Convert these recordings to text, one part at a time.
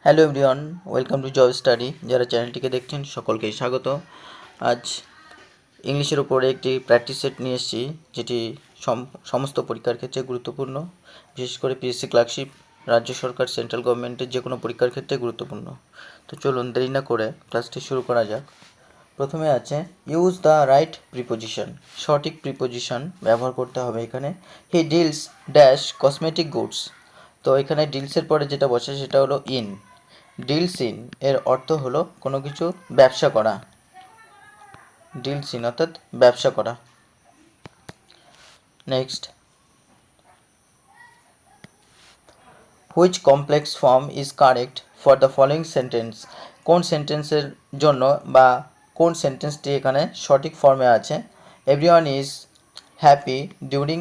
Hello everyone, welcome to job study. যারা চ্যানেলটিকে দেখছেন সকলকেই স্বাগত। আজ ইংলিশের উপরে একটি প্র্যাকটিস সেট নিয়ে এসেছি, যেটি সমস্ত পরীক্ষার ক্ষেত্রে গুরুত্বপূর্ণ। বিশেষ করে পিএসসি ক্লার্কশিপ, রাজ্য সরকার, সেন্ট্রাল গভর্নমেন্টের যে কোনো পরীক্ষার ক্ষেত্রে গুরুত্বপূর্ণ। তো চলুন দেরি না করে ক্লাসটি শুরু করা যাক। প্রথমে আছে ইউজ দ্য রাইট প্রিপোজিশন। সঠিক প্রিপোজিশন ব্যবহার করতে হবে এখানে। He deals dash cosmetic goods. তো এখানে ডিলসের পরে যেটা বসে সেটা হলো ইন। ডিলস ইন এর অর্থ হলো কোনো কিছু ব্যবসা করা। ডিলস ইন অর্থাৎ ব্যবসা করা। Next, which complex form is correct for the following sentence. কোন সেন্টেন্সের জন্য বা কোন সেন্টেন্সটি এখানে সঠিক ফর্মে আছে। Everyone is happy during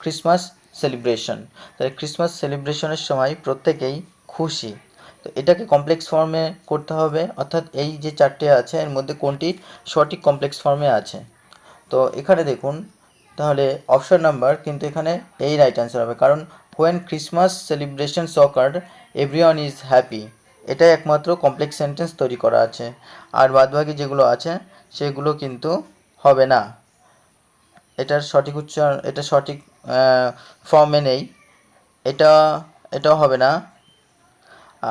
Christmas celebration. তাহলে ক্রিসমাস সেলিব্রেশনের সময় প্রত্যেকেই খুশি। তো এটাকে কমপ্লেক্স ফর্মে করতে হবে, অর্থাৎ এই যে চারটে আছে এর মধ্যে কোনটি সঠিক কমপ্লেক্স ফর্মে আছে। তো এখানে দেখুন, তাহলে অপশন নাম্বার কিন্তু এখানে এই রাইট অ্যান্সার হবে, কারণ when Christmas celebrations occurred everyone is happy, এটাই একমাত্র কমপ্লেক্স সেন্টেন্স তৈরি করা আছে। আর বাদবাকি যেগুলো আছে সেগুলো কিন্তু হবে না। এটার সঠিক উচ্চারণ, এটা সঠিক ফর্মে নেই, এটাও হবে না।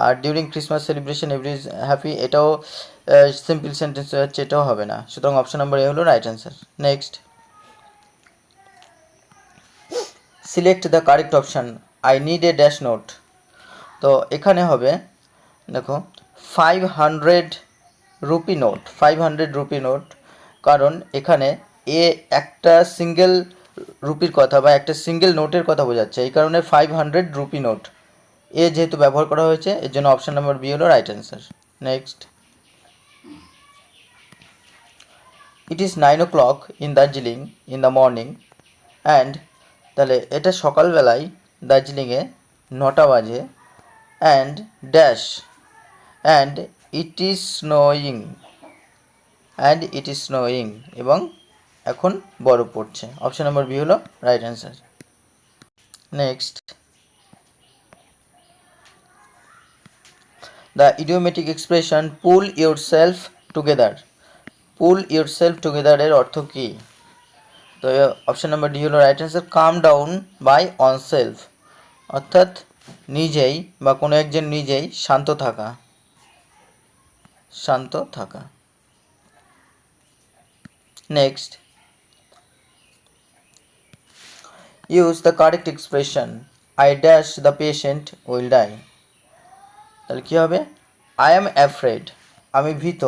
আর during Christmas celebration every is happy, এটাও সিম্পল সেন্টেন্স হচ্ছে, এটাও হবে না। সুতরাং অপশন নাম্বার এ হলো right answer. Next, select the correct option. I need a dash note. তো এখানে হবে, দেখো, 500 রুপি নোট। 500 রুপি নোট, কারণ এখানে এ একটা সিঙ্গেল রুপির কথা বা একটা সিঙ্গেল নোটের কথা বোঝাচ্ছে, এই কারণে 500 রুপি নোট এ যেহেতু ব্যবহার করা হয়েছে, এর জন্য অপশান নাম্বার বি হলো right answer. Next, it is 9 o'clock in Darjeeling in the morning and, তাহলে এটা সকালবেলায় দার্জিলিংয়ে 9টা বাজে। And dash, and it is snowing, and it is snowing, এবং এখন বরফ পড়ছে। অপশন নম্বর বি হলো right answer. Next, the idiomatic expression pool your self together. Pool your self together এর অর্থ কী? তো অপশন নাম্বার ডি হলো right answer. Come down by on self, অর্থাৎ নিজেই বা কোনো একজন নিজেই শান্ত থাকা। শান্ত থাকা। Next, use the correct expression I dash the patient will die. তাহলে কী হবে? আই অ্যাম অ্যাফ্রেড, আমি ভীত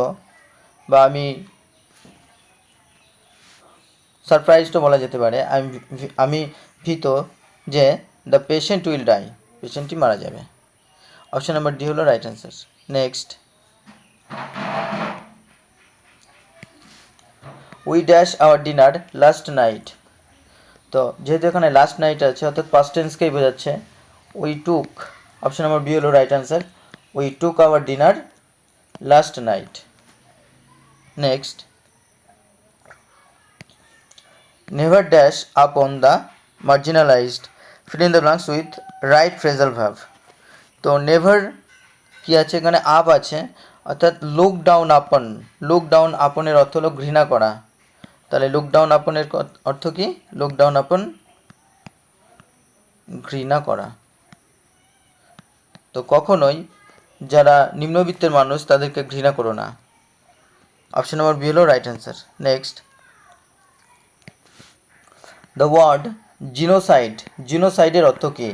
বা আমি সারপ্রাইজডও বলা যেতে পারে। আমি ভীত যে দ্য পেশেন্ট উইল ডাই, পেশেন্টটি মারা যাবে। অপশন নাম্বার ডি হলো right answer. Next, we dash our dinner last night. তো যেহেতু এখানে লাস্ট নাইট আছে, অর্থাৎ পাস্ট টেন্সকেই বোঝাচ্ছে। We took, option number B হলো right answer. We took our dinner last night. Next, never dash upon the marginalized, fill in the blanks with right phrasal verb. তো never কি আছে এখানে? Up আছে, অর্থাৎ look down upon. Look down আপনের অর্থ হলো ঘৃণা করা। তাহলে লুক ডাউন আপনের অর্থ কি? লুক ডাউন আপন ঘৃণা করা। তো কখনোই যারা নিম্নবিত্তের মানুষ তাদেরকে ঘৃণা করো না। অপশন নম্বর বি হলো right answer. Next, the word genocide, জিনোসাইডের অর্থ কী?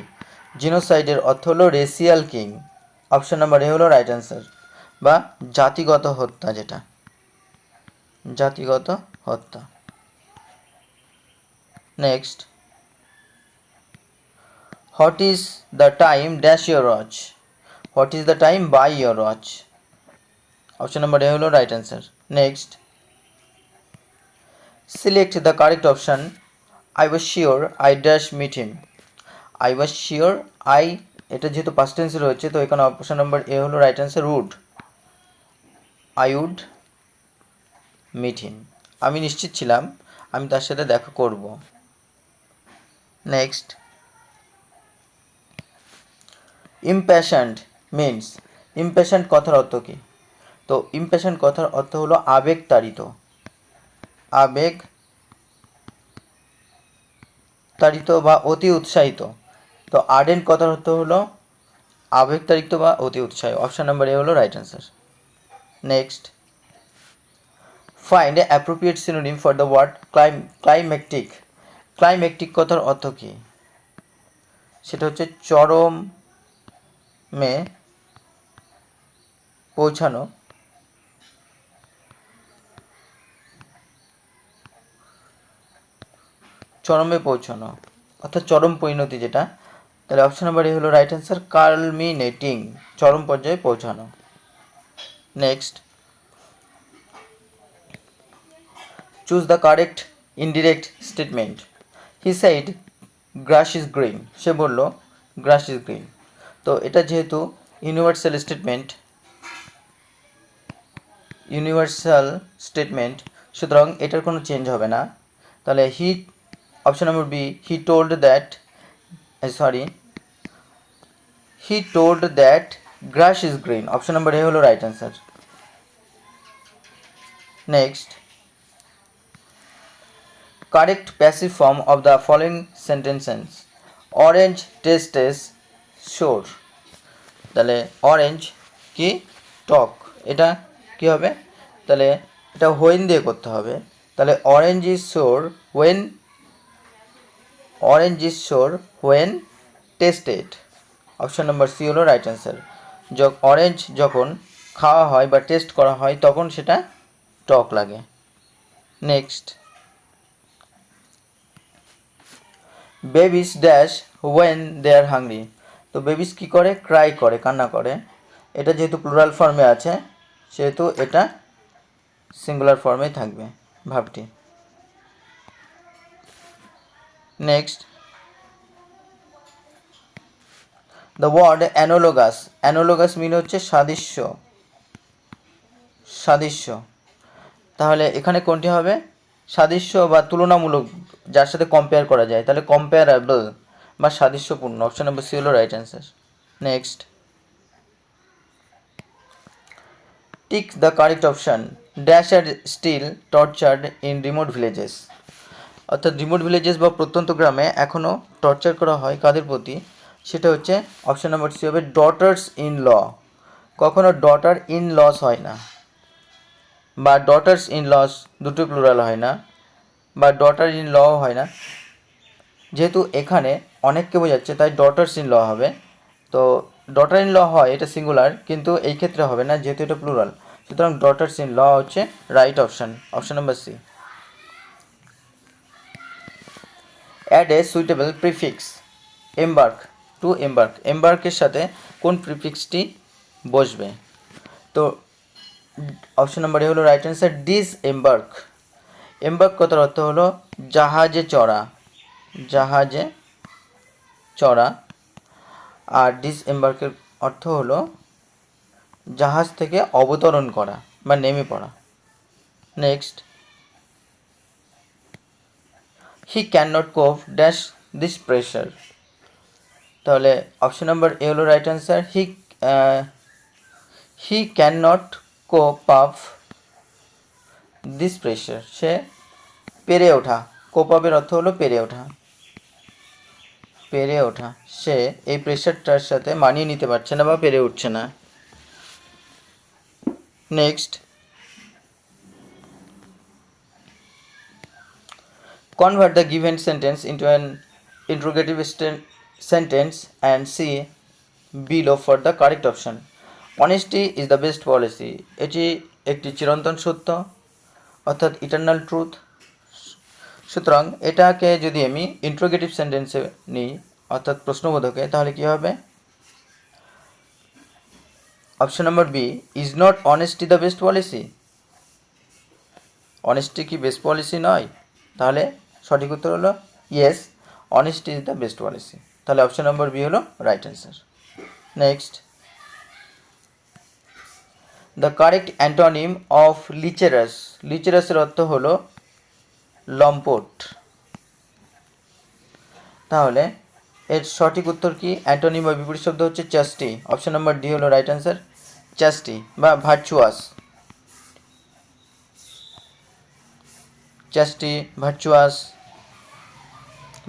জিনোসাইডের অর্থ হলো racial killing. Option number A হলো রাইট অ্যান্সার, বা জাতিগত হত্যা, যেটা জাতিগত হত্যা। Next, what is the time dash your watch. What is the time by your watch. Option number A হলো right answer. Next, select the correct option I was sure I dash meet him. I was sure, I এটা যেহেতু past টেন্সে রয়েছে, তো এখানে option number A হলো right answer. Would, I would meet him, আমি নিশ্চিত ছিলাম আমি তার সাথে দেখা করব। নেক্সট, impassioned means ইমপেশেন্ট কথার অর্থ কী? তো ইমপেশেন্ট কথার অর্থ হলো আবেগ তাড়িত, আবেগ তাড়িত বা অতি উৎসাহিত। তো আর্ডেন্ট কথার অর্থ হলো আবেগ তাড়িত বা অতি উৎসাহী। অপশান নাম্বার এ হলো right answer. Next, find appropriate synonym for the word climactic. Climactic কথার অর্থ কী? সেটা হচ্ছে চরমে পৌঁছানো, চরমে পৌঁছানো অর্থাৎ চরম পরিণতি যেটা। তাহলে অপশন নাম্বার এ হলো রাইট অ্যান্সার, কালমিনেটিং, চরম পর্যায়ে পৌঁছানো। Next, choose the correct indirect statement. He said grass is green, সে বলল গ্রাস ইজ গ্রিন। তো এটা যেহেতু ইউনিভার্সাল স্টেটমেন্ট, সুতরাং এটার কোনো চেঞ্জ হবে না। তাহলে he, option number B, he told that grass is green. Option number A হলো right answer. Next, correct passive form of the following sentences. Orange tastes sour. তাহলে অরেঞ্জ কি টক, এটা কি হবে? তাহলে এটা হোয়েন দিয়ে করতে হবে। তাহলে orange is sour when tested. Option number C হলো রাইট অ্যান্সার। অরেঞ্জ যখন খাওয়া হয় বা টেস্ট করা হয় তখন সেটা টক লাগে। Next, babies dash when they are hungry. তো বেবিস কী করে? ক্রাই করে, কান্না করে। এটা যেহেতু প্লুরাল ফর্মে আছে সেহেতু এটা সিঙ্গুলার ফর্মেই থাকবে ভাবটি। নেক্সট, দ্য ওয়ার্ড অ্যানোলোগাস মিন হচ্ছে সাদৃশ্য। তাহলে এখানে কোনটি হবে? সাদৃশ্য বা তুলনামূলক, যার সাথে কম্পেয়ার করা যায়, তাহলে কম্পেয়ারেবল বা সাদৃশ্যপূর্ণ। অপশন নম্বর সি হলো right answer. Next, tick the correct option. Dash are still tortured in remote villages. অর্থাৎ রিমোট ভিলেজেস বা প্রত্যন্ত গ্রামে এখনও টর্চার করা হয় কাদের প্রতি? সেটা হচ্ছে অপশন নম্বর সি হবে ডটার্স ইন ল। কখনো ডটার ইন লস হয় না, বা ডটার্স ইন লস দুটো প্লুরাল হয় না, বা ডটার ইন ল হয় না। যেহেতু এখানে অনেককে বোঝাচ্ছে তাই ডটার্স ইন ল হবে। তো ডটার ইন ল হয়, এটা সিঙ্গুলার, কিন্তু এই ক্ষেত্রে হবে না যেহেতু এটা প্লুরাল। সুতরাং ডটার্স ইন ল হচ্ছে right option, option number C. Add a suitable prefix embark to embark. এমবার্কের সাথে কোন প্রিফিক্সটি বসবে? তো অপশন নাম্বার এ হলো right answer, disembark. Embark কথার অর্থ হলো জাহাজে চড়া, আর ডিস এমবার্কের অর্থ হলো জাহাজ থেকে অবতরণ করা বা নেমে পড়া। Next, he can not cope dash this pressure. তাহলে অপশন নাম্বার এ হলো right answer, he can not cope up this pressure. সে পেরে ওঠা, কোপ আপের অর্থ হলো পেরে ওঠা। সে এই প্রেশারটার সাথে মানিয়ে নিতে পারছে না বা পেরে উঠছে না। Next, convert the given sentence into an interrogative sentence and see below for the correct option. Honesty is the best policy. এটি একটি চিরন্তন সত্য, অর্থাৎ ইটারনাল ট্রুথ। সুতরাং এটাকে যদি আমি ইন্টারোগেটিভ সেন্টেন্সে নিই অর্থাৎ প্রশ্নবোধকে, তাহলে কী হবে? Option number B, is not honesty the best policy. Honesty কি বেস্ট পলিসি নয়? তাহলে সঠিক উত্তর হলো yes, honesty is the best policy. তাহলে অপশন নম্বর বি হলো right answer. Next, the correct antonym of lecherous. লিচেরাসের অর্থ হলো লম্পট। তাহলে এর সঠিক উত্তর কি? অ্যান্টোনিম বা বিপরীত শব্দ হচ্ছে চাস্টি। অপশন নম্বর ডি হলো রাইট অ্যান্সার, চাস্টি বা ভার্চুয়াস, চাস্টি, ভার্চুয়াস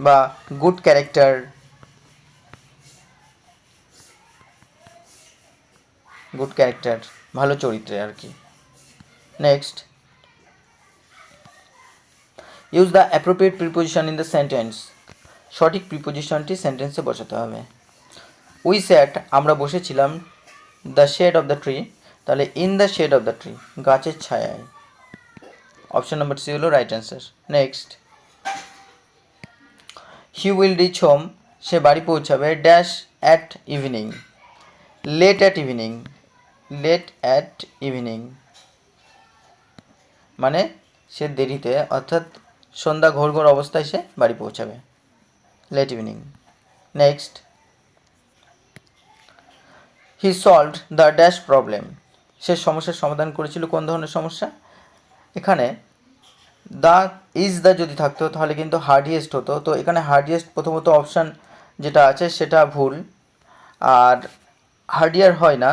বা গুড ক্যারেক্টার, গুড ক্যারেক্টার ভালো চরিত্রে আর কি। Next, use the appropriate preposition in the sentence. সঠিক প্রিপোজিশনটি সেন্টেন্সে বসাতে হবে। উই স্যাট, আমরা বসেছিলাম, the shade of the tree, তাহলে in the shade of the tree, গাছের ছায়ায়। অপশন নাম্বার সি হলো right answer. Next, he will reach home, সে বাড়ি পৌঁছাবে, dash at evening, late at evening, late at evening মানে সে দেরিতে, অর্থাৎ সন্ধ্যা ঘোর ঘোর অবস্থায় সে বাড়ি পৌঁছাবে, late evening. Next, he solved the dash problem, সে সমস্যার সমাধান করেছিল কোন ধরনের সমস্যা। এখানে দ্য ইজ দ্য যদি থাকতো তাহলে কিন্তু হার্ডিয়েস্ট হতো, তো এখানে হার্ডিয়েস্ট প্রথমত অপশান যেটা আছে সেটা ভুল, আর হার্ডিয়ার হয় না,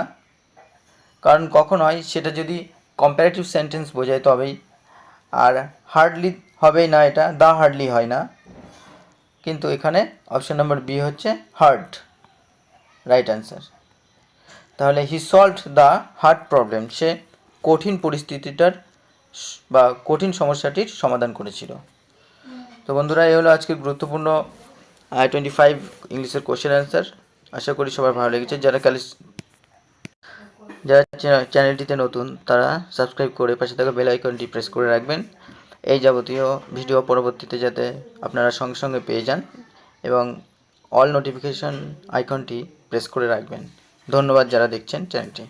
কারণ কখন হয় সেটা যদি কম্প্যারেটিভ সেন্টেন্স বোঝায় তবেই, আর হার্ডলি হবেই না, এটা দ্য হার্ডলি হয় না, কিন্তু এখানে অপশন নাম্বার বি হচ্ছে হার্ড, রাইট অ্যান্সার। তাহলে হি সলভড দ্য হার্ড প্রবলেম, সে কঠিন পরিস্থিতিটার বা কঠিন সমস্যাটির সমাধান করেছিল। তো বন্ধুরা, এই হলো আজকের গুরুত্বপূর্ণ 25 ইংলিশের কোশ্চেন অ্যান্সার। আশা করি সবার ভালো লেগেছে। যারা চ্যানেলটিতে নতুন তারা সাবস্ক্রাইব করে পাশে থাকা বেল আইকনটি প্রেস করে রাখবেন, এই যাবতীয় ভিডিও পরবর্তীতে যাতে আপনারা সঙ্গে সঙ্গে পেয়ে যান, এবং অল নোটিফিকেশন আইকনটি প্রেস করে রাখবেন। ধন্যবাদ যারা দেখছেন চ্যানেলটি।